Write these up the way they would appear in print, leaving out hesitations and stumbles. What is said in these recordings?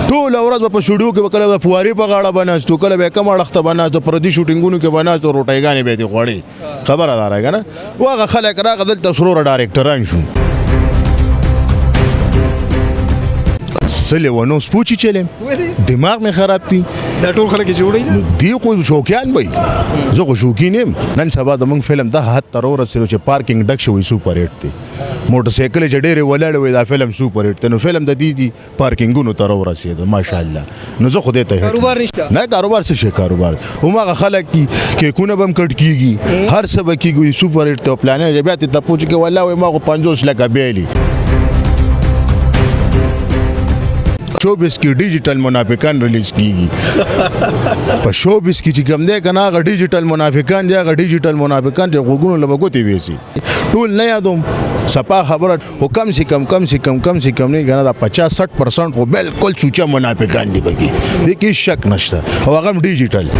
ټول ورځ په سټوډیو کې کله د فواري په غاړه بناستو کله به کم اړخته بناستو پردي شوټینګونو کې بناستو روټایګانې به دي خوړې خبره دار کنه واغه خلک راغ دلته سرور ډایرکټران شو سلی ونو سپوچی چلم دماغ می خراب دی دا ټول خلک جوړي دی خو شوکیان وای زه خو شوکین یم نن سبا د مونږ فلم د حد تر ورسره چې پارکینګ ډک شوی سوپر هټ دی موټر سایکل چې ډېر ولاړ وي دا فلم سوپر هټ نو فلم د دې دی پارکینګونو تر ورسید ماشاءالله نو زه خو دې ته کاروبار نشته نه کاروبار څه شي کاروبار همغه خلک دي کې کونه بم کټ کیږي هر څه به کیږي سوپر هټ ته پلان بیا ته پوښتنه کې والله ما خو 50 لکه بیلی شوبس کې ډیجیټل منافقان ریلیز کیږي په شوبس کې چې کوم دی کنه هغه ډیجیټل منافقان دی هغه ډیجیټل منافقان چې غوګونو لبګوتی ویسي ټول نه یادوم سپا خبره او کم سي کم نه کنه دا 50-60% خو بالکل سوچا منافقان دي بګي دې کې شک نشته او هغه ډیجیټل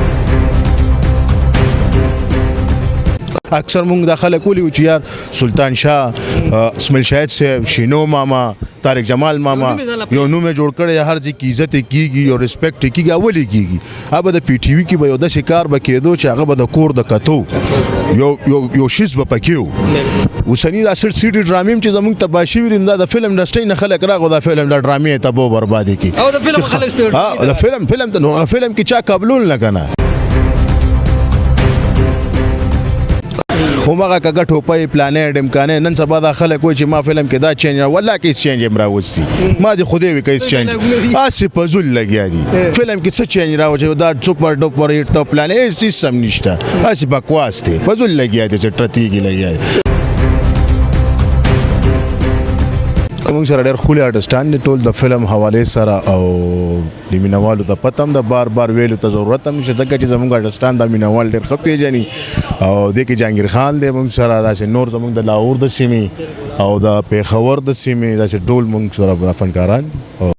اکثر مونږ داخله کولی و چې یار سلطان شاه اسماعیل شاهد صاحب شینو ماما طارق جمال ماما یو نوم جوړ کړی هر ځای کې عزت کیږي او ریسپیکټ کیږي اولی کیږي اوبه د پی ټی وی کې به یو د شکار به کېدو چې هغه به د کور د کتو یو شیز به پکیو اوسنی د اثر سیډي ډرامې چې زمونږ تباشي وي دا د فلم انډسټری نه خلک راغو دا فلم د ډرامې ته به بربادي کی او د فلم خلک سره د فلم ته نو فلم کې چا قبول نه کنه همغه کګه ټوپای پلانې امکانې نن سبا د خلک وای چې ما فلم کې دا چینج والله کې چینج امرا وسی ما دي خوده وی کې چینج اسی پزول لګیا دي فلم کې څه چینج راوځي دا سپر ډوپر هټ ته پلان هیڅ سیستم نشته اسی بکواس دي پزول لګیا دي چې ټرتیږي لګیا دي موږ سره ډېر خولي آرټسټان دي ټول د فلم حواله سره او د مینوالو ته پتم د بار ویلو ته ضرورت هم نشته ځکه چې زموږ آرټسټان د مینوال ډېر ښه پیژني او د کې جهانگیر خان دی موږ سره داسې نور زموږ د لاهور د سیمې او د پیښور د سیمې داسې ټول موږ سره فنکاران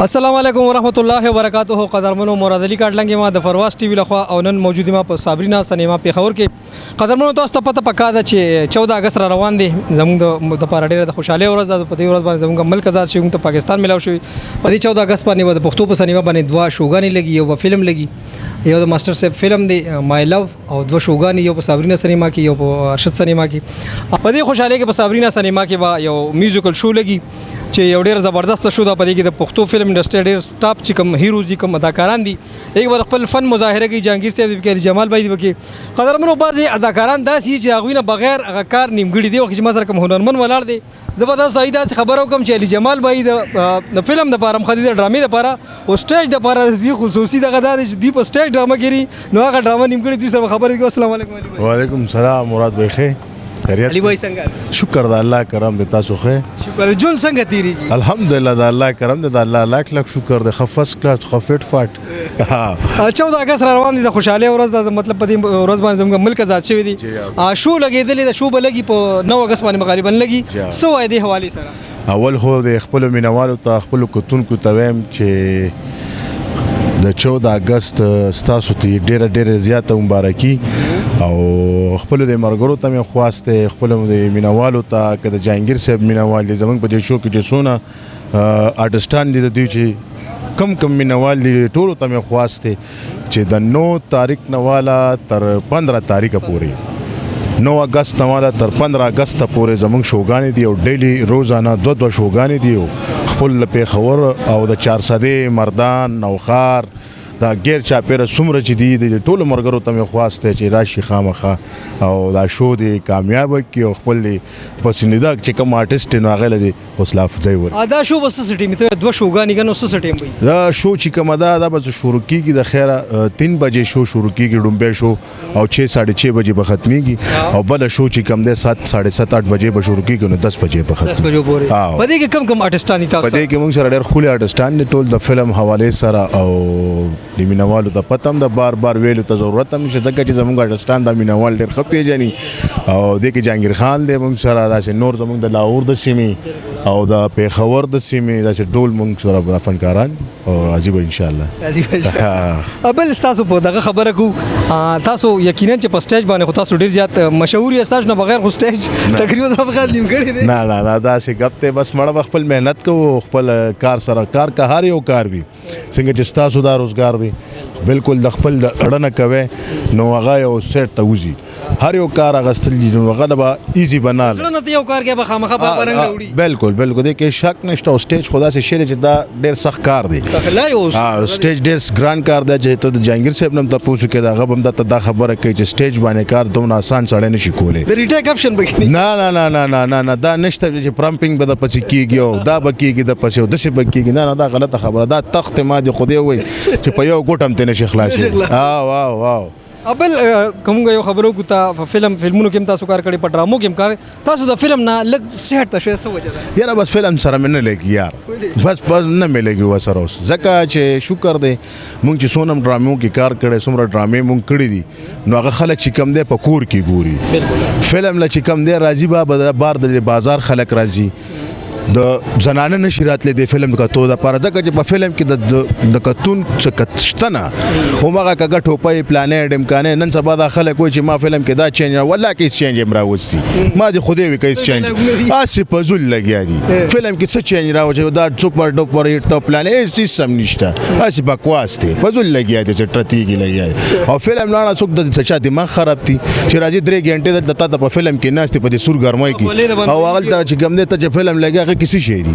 السلام علیکم ورحمۃ اللہ وبرکاتہ قدرمنو مراد علی کاټلنګ ما د فرواز ټي وی لخوا او نن موجود ما په صابرینا سینما پیښور کې قدرمنو تاسو ته پته پکا ده چې 14 اگست را روان دي زموږ د پاره ډیره د خوشاله ورځ ده په دې ورځ باندې زموږ ملک آزاد شي ته پاکستان ملاو شي په دې 14 اگست باندې د پښتو په سینما باندې دوا شوګانی لګي یو فلم لګي یو د ماستر صاحب فلم دی مای لو او دوا شوګانی یو په صابرینا سینما کې یو په ارشد سینما کې په دې خوشاله کې په صابرینا سینما کې وا یو میوزیکل شو لګي چې یو ډیر زبردست شو دا په دې کې د پښتو فلم انډسټری ډیر سټاپ چې کوم هیروز دي کوم اداکاران دي ایک بار خپل فن مظاهره کوي جهانگیر صاحب دی کوي جمال بھائی دی کوي قدرمنو بعضی اداکاران داسې چې هغه نه بغیر هغه کار نیمګړي دی وخت چې ما سره کوم هنرمن ولاړ دی زبردست سعید داسې خبرو کوم چې علي جمال بھائی د فلم د پاره مخدي د ډرامې د پاره او سټیج د پاره دی خصوصي دغه د دی په سټیج ډرامه کوي نو هغه ډرامه نیمګړي دوی سره خبرې کوي السلام علیکم وعلیکم السلام مراد بھائی خیر علي بھائی څنګه شکر د الله کرم د تاسو خیر شکر جون څنګه تیریږي الحمدلله د الله کرم د الله لاک لاک شکر د خفص کلاس خفټ فاټ 14 اگست روان دي د خوشاله ورځ د مطلب په دې ورځ باندې زموږ ملک آزاد شوی دي شو لګیدلې د شو بلګي په 9 اگست باندې غالبا لګي سو اې د حواله سره اول خو د خپل مینوالو ته خپل کوتونکو ته ویم چې د 14 اگست ستاسو ته ډېر زیاته مبارکي او خپل د مرګرو ته مې خواسته خپل د مینوالو ته که د جهانگیر صاحب مینوال دي زمونږ په دې شو کې چې څونه آرټسټان دي د دوی چې کم مینوال دي ټولو ته مې خواسته چې د 9 تاریخ نواله تر 15 تاریخه پورې 9 اگست نواله تر 15 اگست پورې زمونږ شوګانې دي او ډیلی روزانه دو شوګانې دي خپل پیښور او د 400 مردان نوخار دا غیر چاپیره څومره چې دي د ټولو مرګرو ته مې خواسته چې راشي خامخه او دا شو دی کامیاب کی او خپل پسندیده چې کوم آرټیست نو هغه لدی حوصله افزای ور دا شو بس سټیم ته دوه شوګانی کنه وسه سټیم وي دا شو چې کوم دا بس شروع کیږي د خیره 3 بجې شو شروع کیږي ډومبه شو او 6:30 بجې به ختميږي او بل شو چې کوم ده 7:30 8 بجې به شروع کیږي نو 10 بجې به ختم 10 بجې پورې په دې کې کم آرټیستانی تاسو په دې کې موږ سره ډېر خولي آرټیستان دي ټول د فلم حواله سره او د مینوالو ته پتم د بار ویلو ته ضرورت هم نشته ځکه چې زموږ آرټسټان د مینوال ډېر ښه پیژني او د کې جهانگیر خان دی موږ سره داسې نور زموږ د لاهور د سیمې او د پیښور د سیمې داسې ډول مونږ سره فنکاران او راځي به انشاءالله. بل تاسو په دغه خبره کو تاسو یقینا چې په سټیج باندې خو تاسو ډیر زیات مشهور یې تاسو نه بغیر خو سټیج تقریبا د بغیر نیمګړی دی. نه داسې ګپ ته بس مړه خپل مهنت کوو خپل کار سره کار که هر یو کار وي څنګه چې ستاسو دا روزګار دی بالکل د خپل د اړنه کوي نو هغه یو سیټ ته وځي هر یو کار اغستل دي نو هغه به ایزي بنال زړه نه یو کار کې به خامخا په رنګ وړي. بالکل دې کې شک نشته او سټیج خدا سي شری چې دا ډېر سخت کار دی. سټیج ډېر ګران کار دی چې ته د جهانگیر صاحب نم تاسو کې دا غبم دا خبره کوي چې سټیج باندې کار دومره آسان سړی نشي کولی. د ریټیک اپشن به نه دا نشته چې پرمپینګ به د پچې کیږي او دا به کیږي د پچې او د څه به کیږي نه دا غلطه خبره دا تخت ما دی خو دې وای چې په یو ګوټم ته نشي خلاصي. واو ابل کوم یو خبرو کو تا فلمونو کې تاسو کار کړی په ډرامو کې کار تاسو د فلم نه لګ سیټ ته څه وجه ده یاره بس فلم سره مې نه لګي یار بس نه مې لګي وسره اوس ځکه چې شکر دی مونږ چې سونم ډرامو کې کار کړی څومره ډرامې مونږ کړی دي نو هغه خلک چې کم دی په کور کې ګوري فلم لا چې کم دی راځي به بار د بازار خلک راځي د زنانه نشي راتلې د فلم کتو د پاره ځکه چې په فلم کې د کتون څه کتشتنه همغه کګه ټوپای پلانې ډمکانې نن سبا د خلک وای چې ما فلم کې دا چینج والله کې چینج امراوسی ما دي خوده وی کې چینج اسی پزول لګیا دي فلم کې څه چینج راوځي دا سپر ډوپر هیټ ته پلانې سیستم نشته اسی بکواس دي پزول لګیا دي چې ټرتیږي لګیا او فلم لاړه څوک د څه دماغ خراب دي چې راځي 3 غنټه د تا په فلم کې ناشته په دې سور ګرمای کې او هغه ته چې ګم دې ته چې فلم لګیا کسی شي دي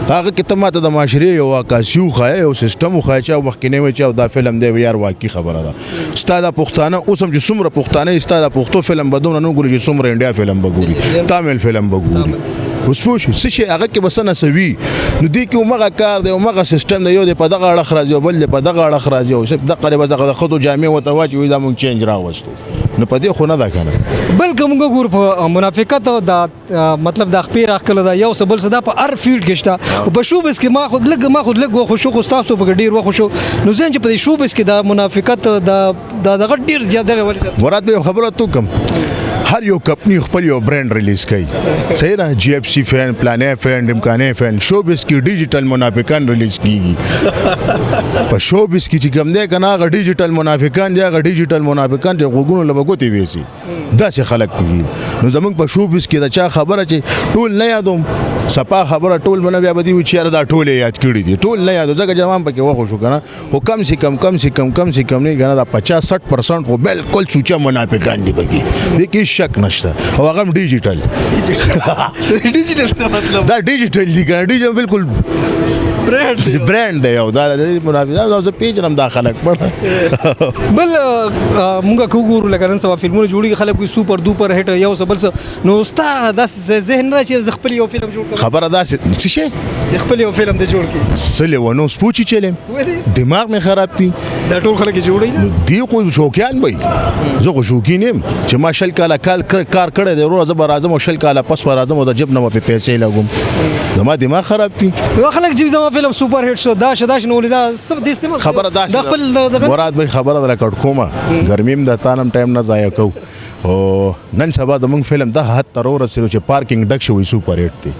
هغه کې ته ماته د معاشري یو واقعي خای او سیستم خای چې مخکینه وي چې دا فلم دی یار واقعي خبره ده ستاده پښتانه اوس هم چې څومره پښتانه ستاده پښتو فلم بدون نه ګوري چې څومره انډیا فلم بګوري تامل فلم بګوري اوس پوه څه شي هغه کې بسنه سوي نو دی کې عمره کار دی عمره سیستم دی یو د په دغه اړه خراځي او بل په دغه اړه خراځي او د قریبه دغه خدو جامع وتواچ وي دا مونږ چینج راوستو نو په دې خو نه دا کنه بلکې موږ ګور په منافقت او دا مطلب د خپیر اخله دا یو سبل صدا په ار فیلډ کې شته په شوبس کې ما خود لګ خو شو خو تاسو په ډیر وخت شو نو زين چې په شوبس کې دا منافقت دا ډیر زیاده ولې مراد به خبره تو کم هر یو کمپنی خپل یو برانډ ریلیز کوي صحیح نه جی اف سی فین پلانې فین ډمکانې فین شوبس کې ډیجیټل منافقان ریلیز کیږي په شوبس کې چې کوم دی کنه هغه ډیجیټل منافقان دی هغه ډیجیټل منافقان چې غوګونو لبګوتی وېسي دا چې خلک کوي نو زمونږ په شوبس کې دا چا خبره چې ټول نه یادوم سپا خبره ټول باندې بیا بدی و چې دا ټول یاد کړی دي ټول نه یادو ځکه جواب پکې وخو شو کنه او کم سي کم نه کنه دا 50-60% خو بالکل سوچا منافقان دي پکې د کې شک نشته او هغه ډیجیټل څه مطلب دا ډیجیټل دي کنه ډیجیټل بالکل برانډ دی او دا منافقان او پیجنم داخله کړه بل موږ کوګورو لکه نن سبا فلمونه جوړي خلک کوئی سوپر دوپر هټ یو سبل نو ستا د ذهن را چې خپل یو فلم جوړ خبره دا څه شي خپل یو فلم د جوړ کی سله ونو سپوچی چلم دماغ می خراب دي دا ټول خلک جوړي دی خو شوکیان وای زه خو شوکینم چې ما شل کال کار کړی دی ورو زبر اعظم او شل کال پس ور اعظم د جب نه په پیسې لګوم زما دماغ خراب دي خلک چې زما فلم سوپر هټ شو دا شداش نو لیدا سب د استعمال خبره دا خپل مراد به خبره درکړ کومه ګرمیم د تانم ټایم نه ضایع کو او نن سبا د مونږ فلم د حد تر ورسېدو چې پارکینګ ډک شوی سوپر هټ دی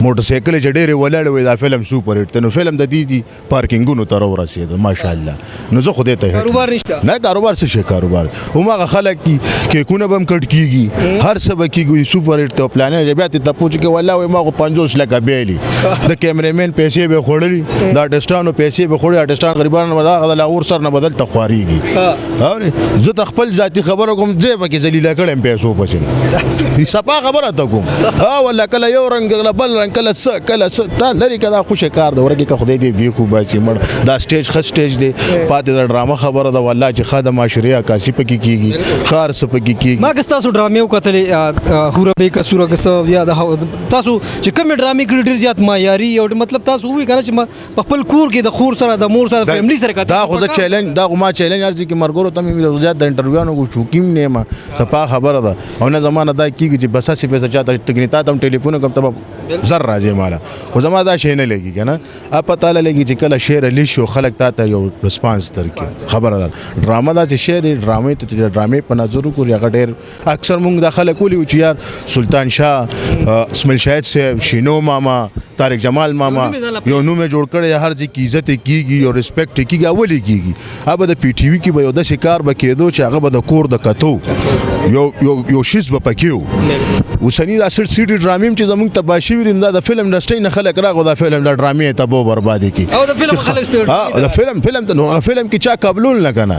موټر سایکل چې ډېرې ولاړ وي دا فلم سوپر هټ دی نو فلم د دې پارکینګونو تر ورسېد ماشاءالله نو زه خو دې ته کاروبار نشته نه کاروبار څه شي کاروبار همغه خلک دي کې کونه بم کټ کیږي هر څه بکیږي سوپر هټ ته پلان بیا ته پوښتنه کې والله ما 50 لکه بیلی د کیمرامین پیسې به خورلې دا آرټستانو پیسې به خوري آرټستان غریبانو مدا غل اور سر نه بدل تخواریږي او زه د خپل ذاتی خبره کوم ځای پکې ذلیل کړم پیسو پچن سپا خبره ته کوم والله کله یو رنگ بل رنگ کله تا لري کدا خوشی کار د ورګه خدای دې بي خو باسي مړ دا سټیج خ سټیج دی پاتې د ډرامه خبره ده والله چې خاده معاشري عکاسي پکې کیږي خار سپ پکې کیږي ما که تاسو ډرامې وکتلې هوره به کسوره کس یا تاسو چې کوم ډرامې کړي ډیر زیات معیاري او مطلب تاسو وی کنه چې په خپل کور کې د خور سره د مور سره فیملی سره کته دا خو د چیلنج دا ما چیلنج ارزي کې مرګورو ته مې زیات د انټرویو نه کو کیم نه ما سپا خبره ده او نه زمانه دا کیږي چې بس اسې پیسې چاته تګنیتا تم ټلیفون کوم ته زر ډر راځي مالا خو زما دا شی نه لګي کنه ا پته لګي چې کله شعر علی شو خلک ته یو ریسپانس درکې خبره ده ډراما دا چې شعر ډرامې ته ډرامې په نظر کو هغه ډېر اکثر موږ د خلک ولي چې یار سلطان شاه اسماعیل شاهد صاحب شینو ماما طارق جمال ماما یو نوم جوړ کړی هر ځای کی عزت کیږي او ریسپیکټ کیږي اولی کیږي اب د پی ټی وی کې به یو د شکار به کېدو چې هغه به د کور د کتو یو شیز به پکیو وسنی د اثر سیډي ډرامې چې زمونږ تباشي ویل دا د فلم انډستری نه خلک راغو دا فلم د ډرامې ته بو بربادي کی او د فلم خلک د فلم ته نو فلم کې چا قبول نه کنه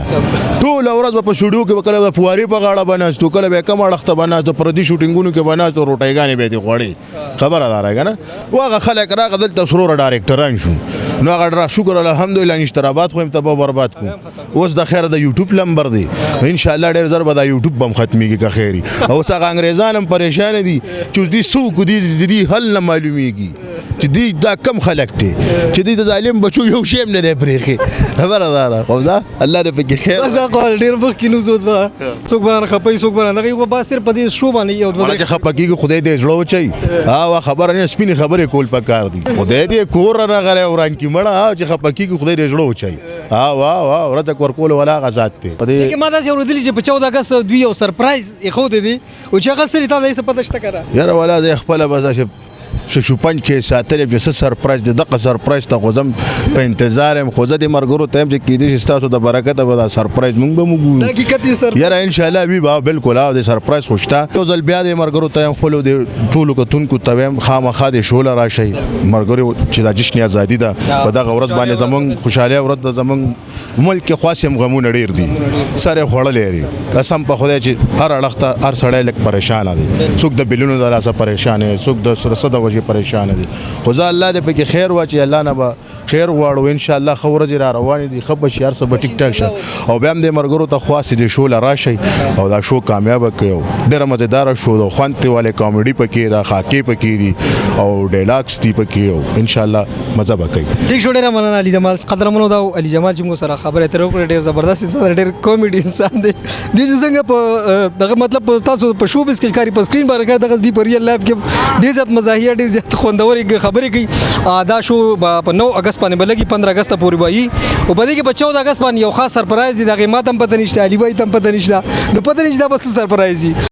ټول ورځ په سټوډیو کې وکړه د فواري په غاړه بناستو کله به کم اړخته بناستو پردي شوټینګونو کې بناستو روټایګانې به دي غوړي خبره دار کنه واغه خلک راغ دلته سرور ډایرکټران شو نو هغه شکر الحمدلله نشترابات خو ته به برباد کو اوس د خیر د یوټیوب نمبر دی ان شاء الله ډیر زر به د یوټیوب بم ختميږي که خیری او څنګه انګريزان هم پریشان دي چې دې سوق دي حل نه معلومیږي چې دې دا کم خلک دي چې دې د ظالم بچو یو شیم نه دی پرېخي خبره ده خو دا الله دې پکې خیر زه قال ډیر وخت کې نو زوز به څوک باندې خپي څوک باندې دغه به صرف په دې شو باندې یو دوه چې خپکیږي خدای دې زړه وچي ها خبره نه سپینې خبرې کول پکار دي خدای دې کور نه غره وران کی مړه چې خپکیږي خدای دې زړه وچي ها واه ورته ورکول ولا غزاد ته کې ما دا یو وردلی چې په 14 اگست دوی یو سرپرایز خو دې او چې هغه سری تا دې څه پته شته کړه یاره ولا دې خپل بازار شوپنج کې ساتل چې سرپرایز دغه سرپرایز ته غوزم په انتظار هم خوځه د مرګرو ته چې کې دې تاسو د برکت به دا سرپرایز مونږ به موږ حقیقت سر یاره ان شاء الله به بالکل او د سرپرایز خوشتا یو ځل بیا د مرګرو ته خپل د ټولو کتونکو ته خامخا د شول راشي مرګرو چې د جشن ازادي ده په دغه ورځ باندې زمونږ خوشاله ورځ د زمونږ ملک خاصم غمونه ډیر دي سره خوړلې لري قسم په خدای چې هر اړخته هر سړی لک پریشان دي څوک د بلونو د لاسه پریشان دي څوک د سرسده وجه پریشان دي خو ځا الله دې پکې خیر واچي الله نه به خیر واړو ان شاء الله خو ورځ را روان دي خو به شهر سره ټیک ټاک شه او بیا هم د مرګرو ته خاص دي شو راشي او دا شو کامیاب کړو ډېر مزیدار شو د خوانته والے کامیډي پکې دا خاکي پکې دي او ډایلاګز دي پکې ان شاء الله مزه وکړي ټیک شو ډېر مننه علي جمال قدرمنو دا علي جمال چې موږ سره خبره تر وکړه ډېر زبردست انسان ډېر کامیډي انسان دی د څنګه په دغه مطلب تاسو په شو بس کې کاری په سکرین باندې دغه دی په ریل لایف کې ډېر زیات مزاحیه ډېر زیات خوندوري خبرې کوي دا شو په 9 اگست باندې بلګي 15 اگست پورې وایي او په دې کې په 14 اگست باندې یو خاص سرپرایز دی دغه ماته هم پته نشته علي بای ته هم پته نشته نو پته نشته بس سرپرایز دی